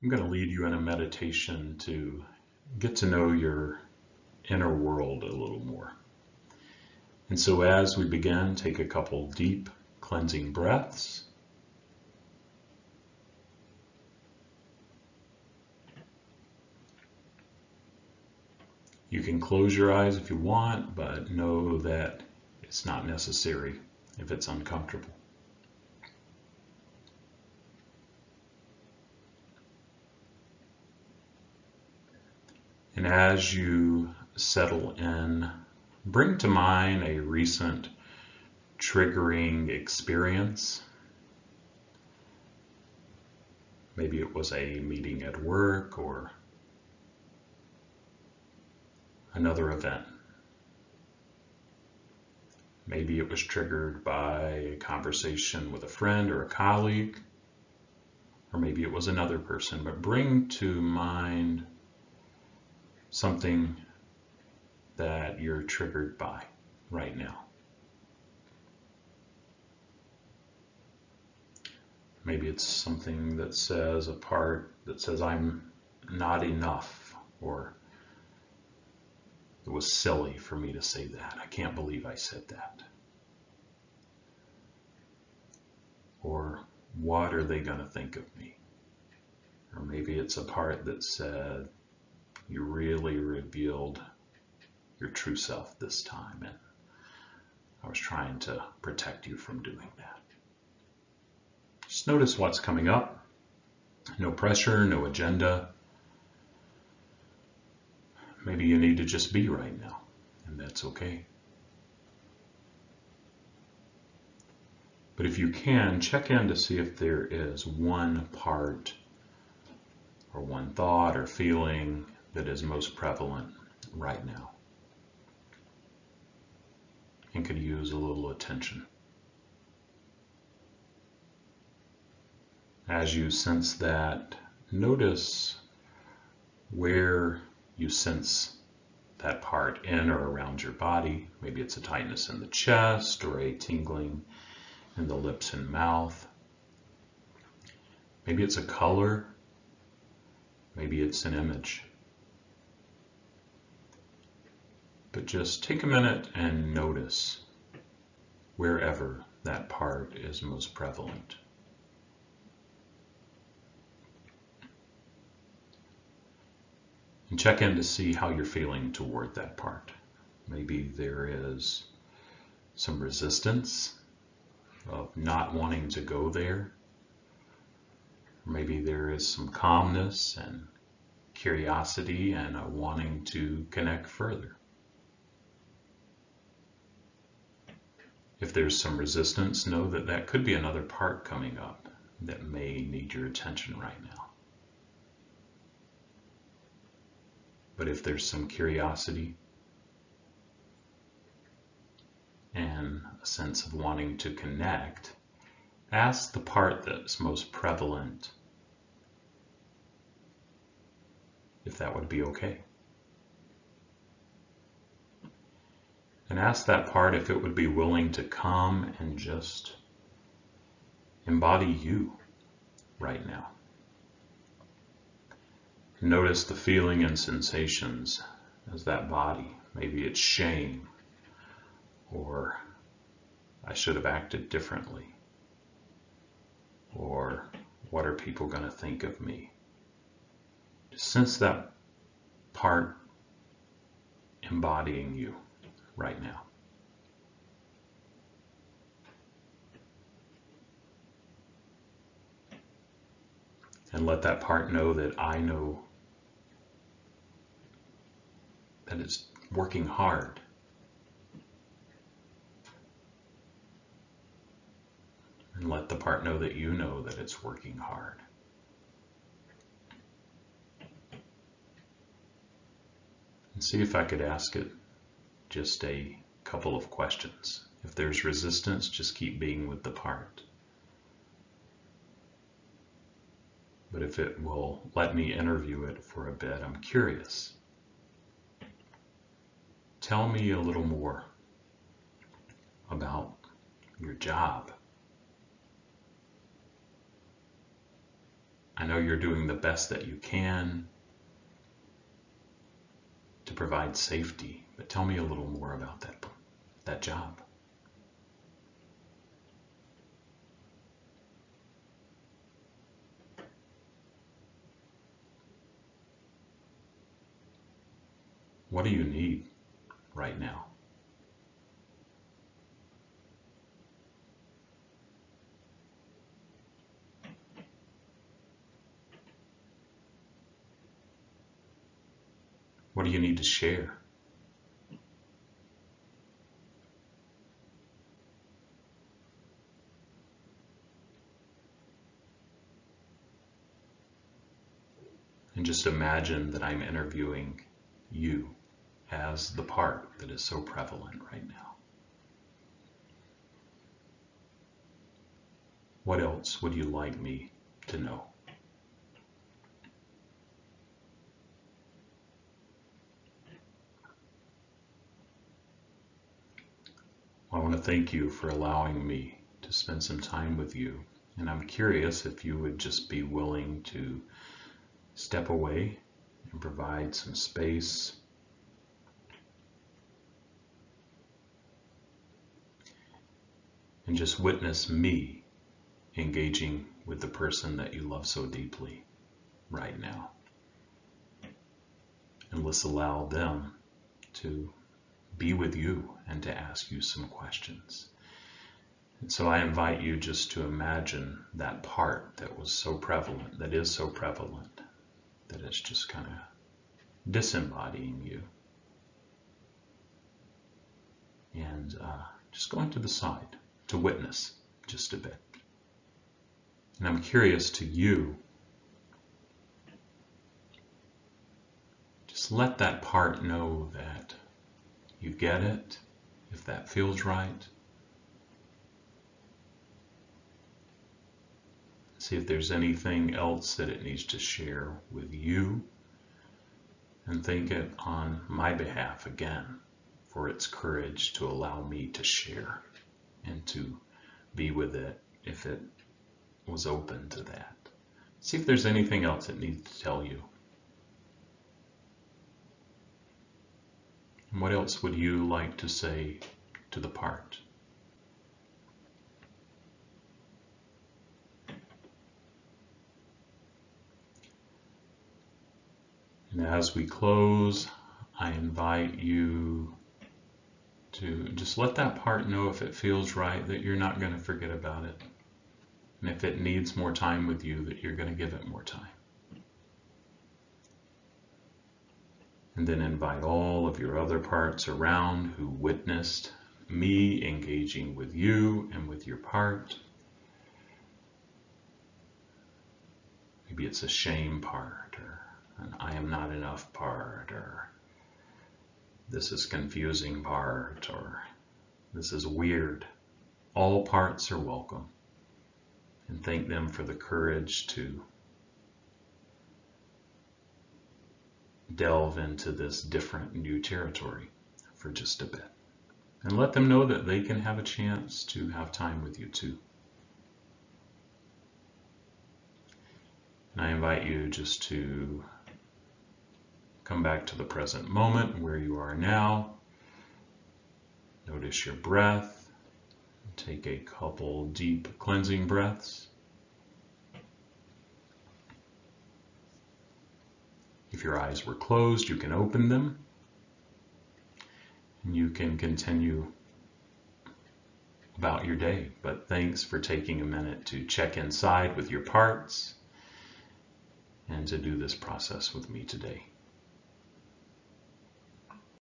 I'm going to lead you in a meditation to get to know your inner world a little more. And so as we begin, take a couple deep cleansing breaths. You can close your eyes if you want, but know that it's not necessary if it's uncomfortable. And as you settle in, bring to mind a recent triggering experience. Maybe it was a meeting at work or another event. Maybe it was triggered by a conversation with a friend or a colleague, or maybe it was another person, but bring to mind something that you're triggered by right now. Maybe it's something that says, a part that says, I'm not enough, or it was silly for me to say that. I can't believe I said that. Or what are they going to think of me? Or maybe it's a part that said, you really revealed your true self this time, and I was trying to protect you from doing that. Just notice what's coming up. No pressure, no agenda. Maybe you need to just be right now, and that's okay. But if you can, check in to see if there is one part or one thought or feeling that is most prevalent right now and could use a little attention. As you sense that, notice where you sense that part in or around your body. Maybe it's a tightness in the chest or a tingling in the lips and mouth. Maybe it's a color. Maybe it's an image. But just take a minute and notice wherever that part is most prevalent. And check in to see how you're feeling toward that part. Maybe there is some resistance of not wanting to go there. Maybe there is some calmness and curiosity and a wanting to connect further. If there's some resistance, know that that could be another part coming up that may need your attention right now. But if there's some curiosity and a sense of wanting to connect, ask the part that's most prevalent if that would be okay. And ask that part if it would be willing to come and just embody you right now. Notice the feeling and sensations as that body. Maybe it's shame, or I should have acted differently, or what are people going to think of me? Just sense that part embodying you right now. And let that part know that I know that it's working hard. And let the part know that you know that it's working hard. And see if I could ask it just a couple of questions. If there's resistance, just keep being with the part. But if it will let me interview it for a bit, I'm curious. Tell me a little more about your job. I know you're doing the best that you can to provide safety, but tell me a little more about that job. What do you need right now? What do you need to share? And just imagine that I'm interviewing you as the part that is so prevalent right now. What else would you like me to know? I want to thank you for allowing me to spend some time with you. And I'm curious if you would just be willing to step away and provide some space and just witness me engaging with the person that you love so deeply right now. And let's allow them to be with you and to ask you some questions. And so I invite you just to imagine that part that was so prevalent, that is so prevalent, that it's just kind of disembodying you. And just going to the side to witness just a bit. And I'm curious to you, just let that part know that you get it, if that feels right. See if there's anything else that it needs to share with you, and thank it on my behalf again for its courage to allow me to share and to be with it if it was open to that. See if there's anything else it needs to tell you. And what else would you like to say to the part? And as we close, I invite you to just let that part know if it feels right, that you're not going to forget about it. And if it needs more time with you, that you're going to give it more time. And then invite all of your other parts around who witnessed me engaging with you and with your part. Maybe it's a shame part, or an I am not enough part, or this is confusing part, or this is weird. All parts are welcome. And thank them for the courage to delve into this different new territory for just a bit. And let them know that they can have a chance to have time with you too. And I invite you just to come back to the present moment where you are now. Notice your breath. Take a couple deep cleansing breaths. If your eyes were closed, you can open them. And you can continue about your day. But thanks for taking a minute to check inside with your parts and to do this process with me today.